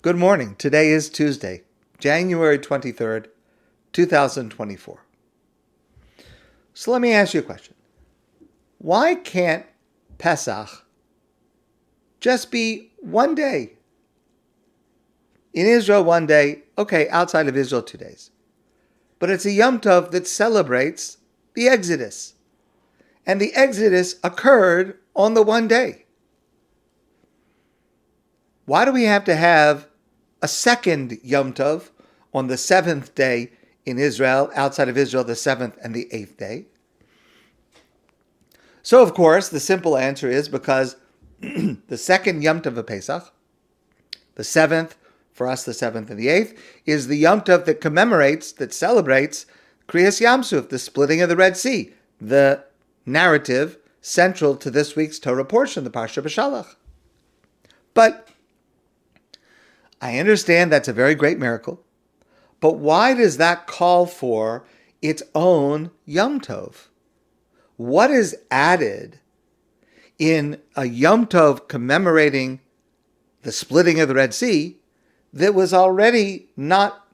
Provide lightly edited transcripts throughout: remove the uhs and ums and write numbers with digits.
Good morning. Today is Tuesday, January 23rd, 2024. So let me ask you a question. Why can't Pesach just be one day? In Israel, one day. Okay, outside of Israel, 2 days. But it's a Yom Tov that celebrates the Exodus. And the Exodus occurred on the one day. Why do we have to have a second Yom Tov on the 7th day in Israel, outside of Israel, the 7th and the 8th day? So, of course, the simple answer is because the second Yom Tov of Pesach, the 7th, for us the 7th and the 8th, is the Yom Tov that commemorates, that celebrates Kriyas Yam Suf, the splitting of the Red Sea, the narrative central to this week's Torah portion, the Parsha B'Shalach. But I understand that's a very great miracle, but why does that call for its own Yom Tov? What is added in a Yom Tov commemorating the splitting of the Red Sea that was already not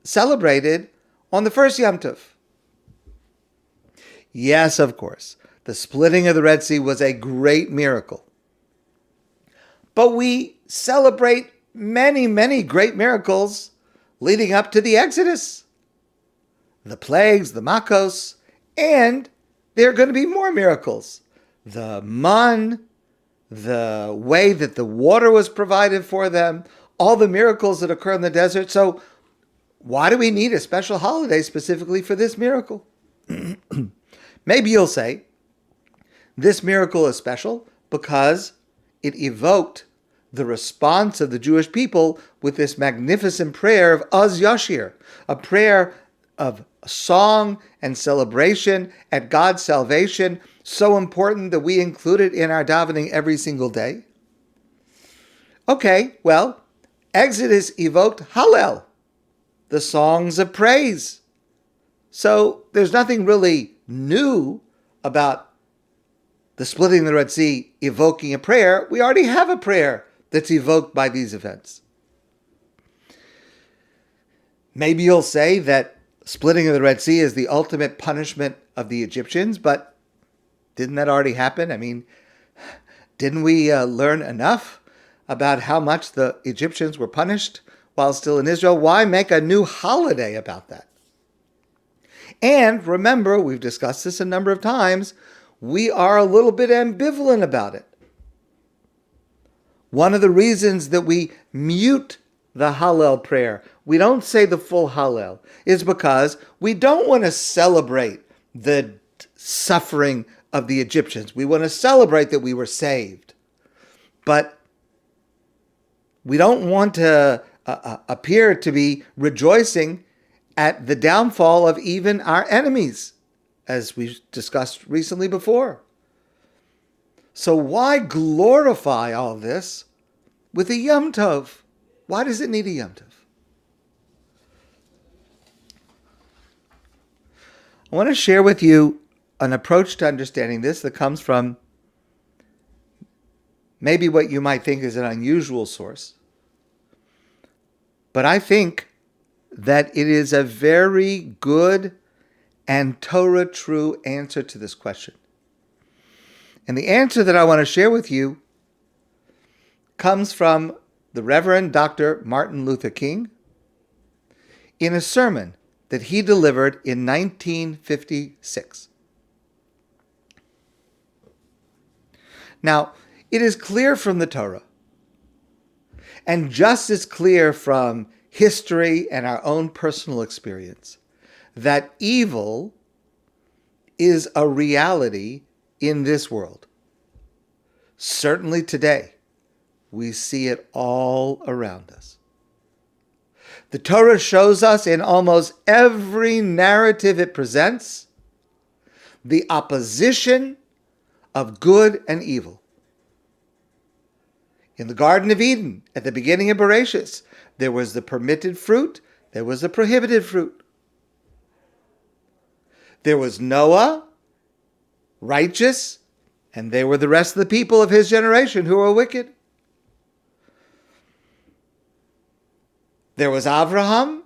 celebrated on the first Yom Tov? Yes, of course, the splitting of the Red Sea was a great miracle. But we celebrate many, many great miracles leading up to the Exodus. The plagues, the makos, and there are going to be more miracles. The man, the way that the water was provided for them, all the miracles that occur in the desert. So why do we need a special holiday specifically for this miracle? Maybe you'll say, this miracle is special because it evoked the response of the Jewish people with this magnificent prayer of Az Yashir, a prayer of song and celebration at God's salvation, so important that we include it in our davening every single day. Okay, well, Exodus evoked Hallel, the songs of praise. So there's nothing really new about the splitting of the Red Sea evoking a prayer. We already have a prayer that's evoked by these events. Maybe you'll say that splitting of the Red Sea is the ultimate punishment of the Egyptians, but didn't that already happen? I mean, didn't we learn enough about how much the Egyptians were punished while still in Israel? Why make a new holiday about that? And remember, we've discussed this a number of times, we are a little bit ambivalent about it. One of the reasons that we mute the Hallel prayer, we don't say the full Hallel, is because we don't want to celebrate the suffering of the Egyptians. We want to celebrate that we were saved. But we don't want to appear to be rejoicing at the downfall of even our enemies, as we discussed recently before. So why glorify all this with a Yom Tov? Why does it need a Yom Tov? I want to share with you an approach to understanding this that comes from maybe what you might think is an unusual source. But I think that it is a very good and Torah true answer to this question. And the answer that I want to share with you comes from the Reverend Dr. Martin Luther King in a sermon that he delivered in 1956. Now, it is clear from the Torah, and just as clear from history and our own personal experience, that evil is a reality in this world. Certainly today, we see it all around us. The Torah shows us in almost every narrative it presents the opposition of good and evil. In the Garden of Eden, at the beginning of Bereshis, there was the permitted fruit, there was the prohibited fruit. There was Noah, righteous, and they were the rest of the people of his generation who were wicked. There was Abraham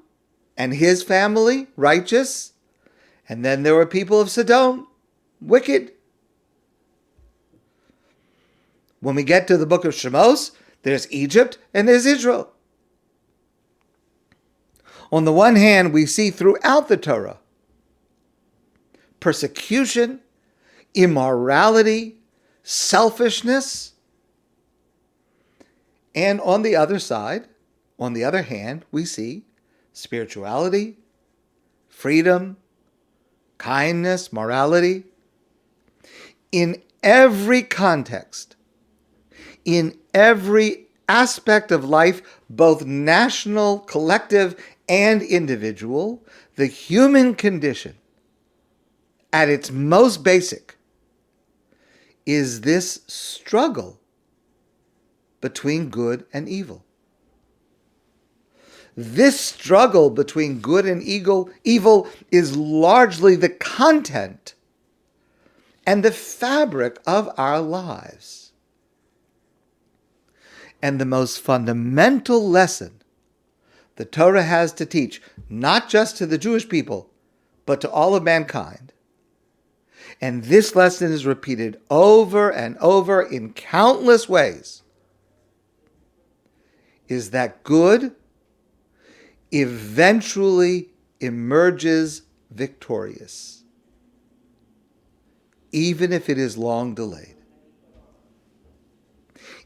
and his family, righteous, and then there were people of Sodom, wicked. When we get to the book of Shemos, there's Egypt and there's Israel. On the one hand, we see throughout the Torah persecution, immorality, selfishness. And on the other side, on the other hand, we see spirituality, freedom, kindness, morality. In every context, in every aspect of life, both national, collective, and individual, the human condition, at its most basic, is this struggle between good and evil. This struggle between good and evil is largely the content and the fabric of our lives. And the most fundamental lesson the Torah has to teach, not just to the Jewish people, but to all of mankind, and this lesson is repeated over and over in countless ways, is that good eventually emerges victorious, even if it is long delayed.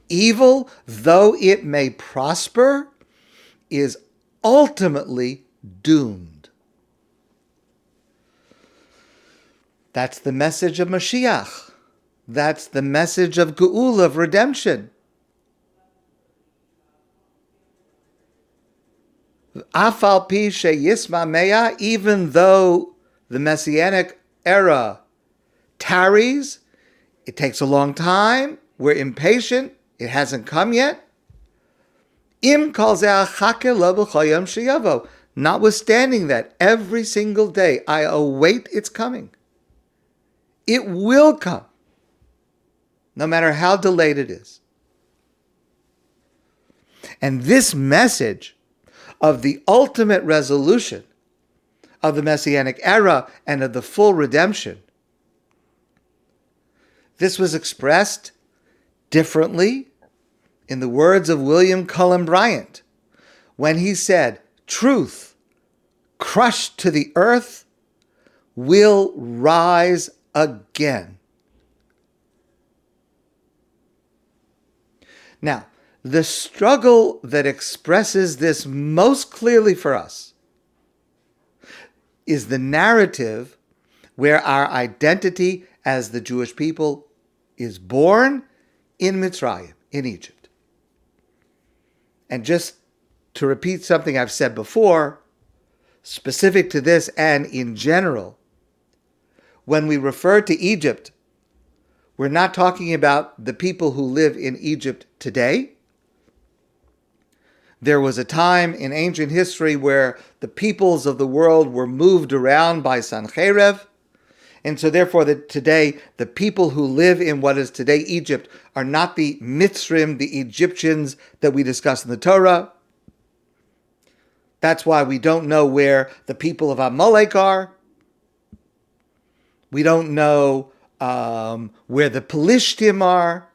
Evil, though it may prosper, is ultimately doomed. That's the message of Mashiach. That's the message of Geula, of redemption. Afal pi sheyisma meya, even though the Messianic era tarries, it takes a long time, we're impatient, it hasn't come yet. Im kol ze achake lo b'chol yom sheyavo. Notwithstanding that, every single day I await its coming. It will come, no matter how delayed it is. And this message of the ultimate resolution of the Messianic era and of the full redemption, this was expressed differently in the words of William Cullen Bryant when he said, "Truth, crushed to the earth, will rise again." Now, the struggle that expresses this most clearly for us is the narrative where our identity as the Jewish people is born in Mitzrayim, in Egypt. And just to repeat something I've said before, specific to this and in general, when we refer to Egypt, we're not talking about the people who live in Egypt today. There was a time in ancient history where the peoples of the world were moved around by Sancherev, and so therefore today the people who live in what is today Egypt are not the Mitzrim, the Egyptians that we discuss in the Torah. That's why we don't know where the people of Amalek are. We don't know where the Pelishtim are,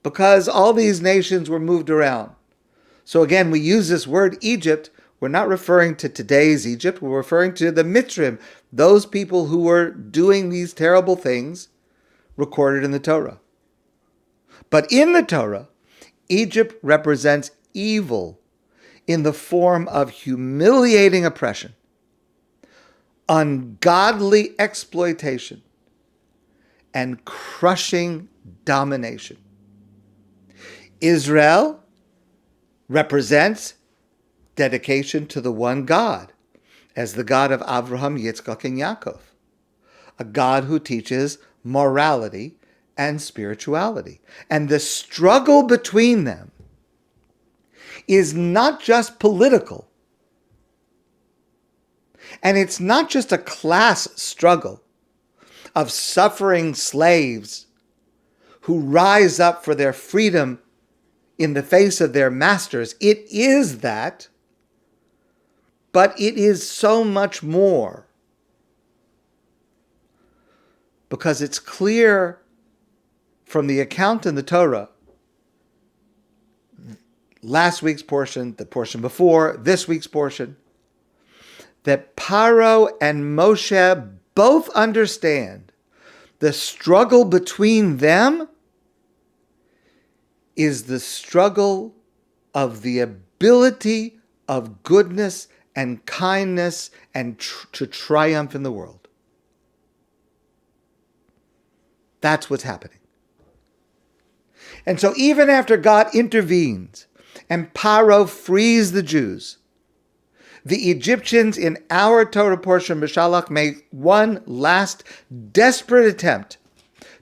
because all these nations were moved around. So again, we use this word Egypt. We're not referring to today's Egypt. We're referring to the Mitzrim, those people who were doing these terrible things recorded in the Torah. But in the Torah, Egypt represents evil in the form of humiliating oppression, ungodly exploitation, and crushing domination. Israel represents dedication to the one God, as the God of Abraham, Yitzchak, and Yaakov, a God who teaches morality and spirituality. And the struggle between them is not just political, and it's not just a class struggle of suffering slaves who rise up for their freedom in the face of their masters. It is that but it is so much more. Because it's clear from the account in the Torah, last week's portion, the portion before, this week's portion, that Paro and Moshe both understand the struggle between them is the struggle of the ability of goodness and kindness and to triumph in the world. That's what's happening. And so even after God intervenes and Paro frees the Jews, the Egyptians in our Torah portion, Beshalach, make one last desperate attempt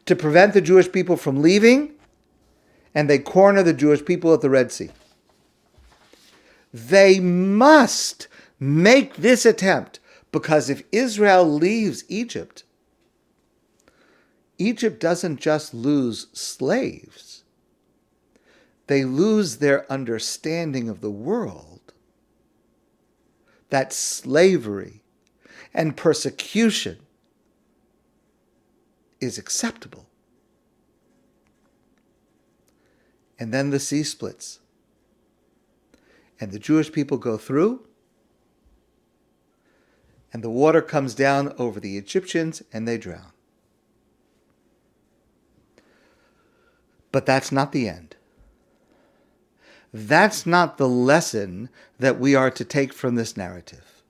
to prevent the Jewish people from leaving, and they corner the Jewish people at the Red Sea. They must make this attempt, because if Israel leaves Egypt, Egypt doesn't just lose slaves. They lose their understanding of the world. That slavery and persecution is acceptable. And then the sea splits. And the Jewish people go through, and the water comes down over the Egyptians, and they drown. But that's not the end. That's not the lesson that we are to take from this narrative.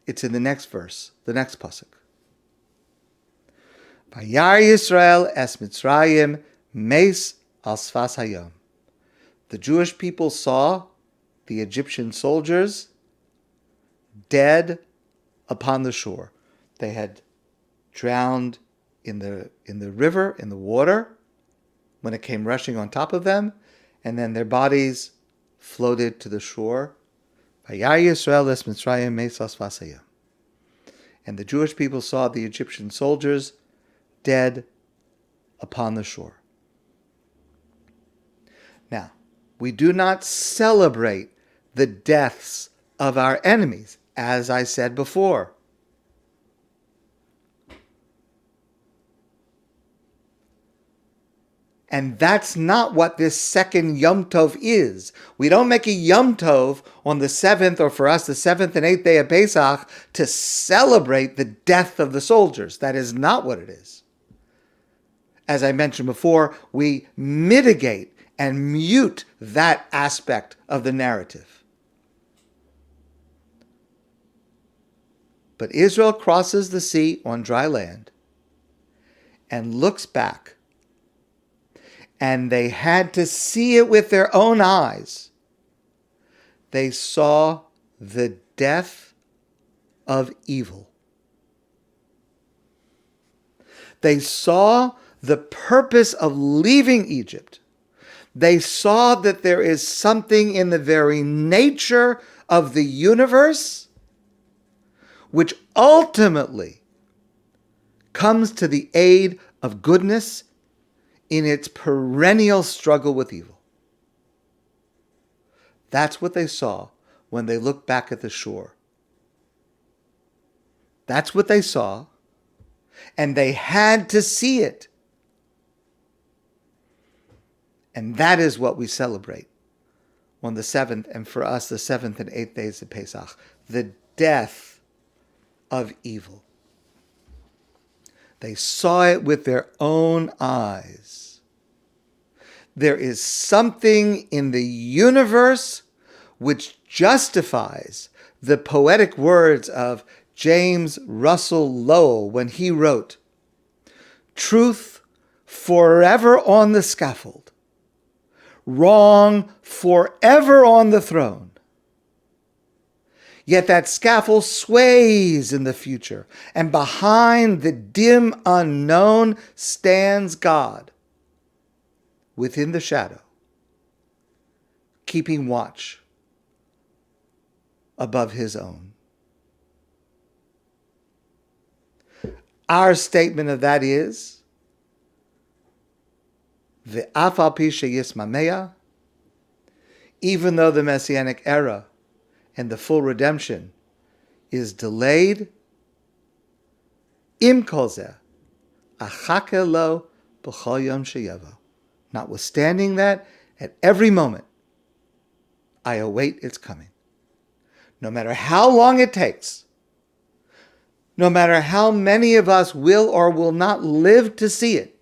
It's in the next verse, the next pasuk. Vayar Yisrael es Mitzrayim meis al sfas hayom. The Jewish people saw the Egyptian soldiers dead upon the shore. They had drowned in the river, in the water, when it came rushing on top of them, and then their bodies floated to the shore. Vayar Yisrael es Mitzrayim meis al sfas hayom. And the Jewish people saw the Egyptian soldiers dead upon the shore. Now, we do not celebrate the deaths of our enemies, as I said before. And that's not what this second Yom Tov is. We don't make a Yom Tov on the 7th, or for us, the 7th and 8th day of Pesach, to celebrate the death of the soldiers. That is not what it is. As I mentioned before, we mitigate and mute that aspect of the narrative. But Israel crosses the sea on dry land and looks back. And they had to see it with their own eyes. They saw the death of evil. They saw the purpose of leaving Egypt. They saw that there is something in the very nature of the universe which ultimately comes to the aid of goodness in its perennial struggle with evil. That's what they saw when they looked back at the shore. That's what they saw, and they had to see it. And that is what we celebrate on the 7th, and for us, the 7th and 8th days of Pesach, the death of evil. They saw it with their own eyes. There is something in the universe which justifies the poetic words of James Russell Lowell when he wrote, "Truth forever on the scaffold, wrong forever on the throne. Yet that scaffold sways in the future, and behind the dim unknown stands God within the shadow, keeping watch above his own." Our statement of that is, Ve'af al pi sheyismameya, even though the Messianic era and the full redemption is delayed. Im kol zeh, achake lo b'chol yom sheyevo. Notwithstanding that, at every moment, I await its coming. No matter how long it takes, no matter how many of us will or will not live to see it,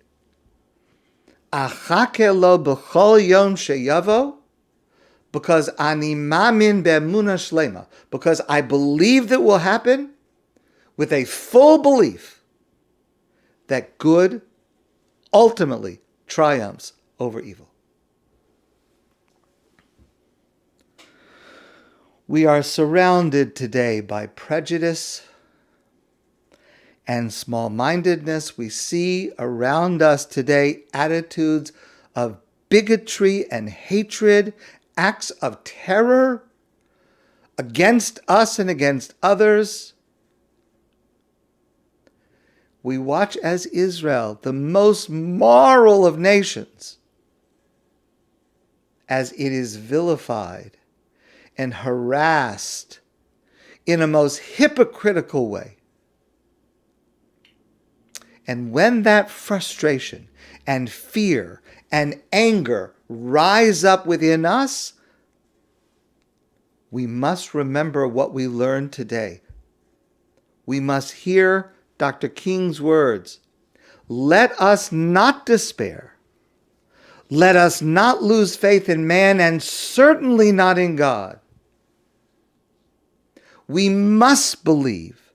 achake lo b'chol yom sheyevo, because ani mamin be'emunah shlema, because I believe that will happen with a full belief that good ultimately triumphs over evil. We are surrounded today by prejudice and small-mindedness. We see around us today attitudes of bigotry and hatred, acts of terror against us and against others. We watch as Israel, the most moral of nations, as it is vilified and harassed in a most hypocritical way. And when that frustration and fear and anger rise up within us, we must remember what we learned today. We must hear Dr. King's words. Let us not despair. Let us not lose faith in man, and certainly not in God. We must believe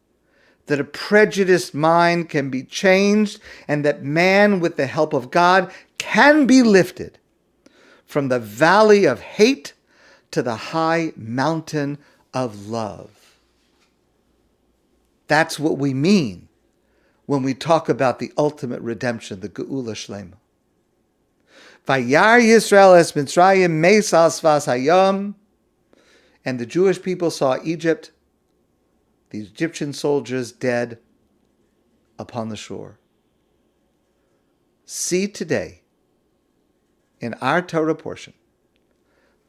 that a prejudiced mind can be changed and that man, with the help of God, can be lifted from the valley of hate to the high mountain of love. That's what we mean when we talk about the ultimate redemption, the Geula Shlema. Vayar Yisrael es Mitzrayim meisal svas hayom. And the Jewish people saw Egypt, the Egyptian soldiers, dead upon the shore. See today, in our Torah portion,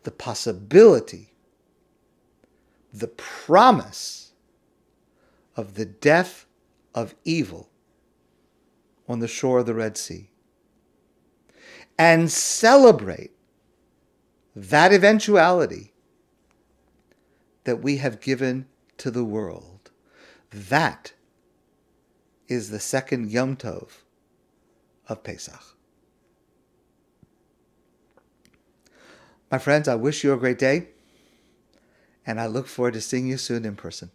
the possibility, the promise of the death of evil on the shore of the Red Sea. And celebrate that eventuality that we have given to the world. That is the second Yom Tov of Pesach. My friends, I wish you a great day, and I look forward to seeing you soon in person.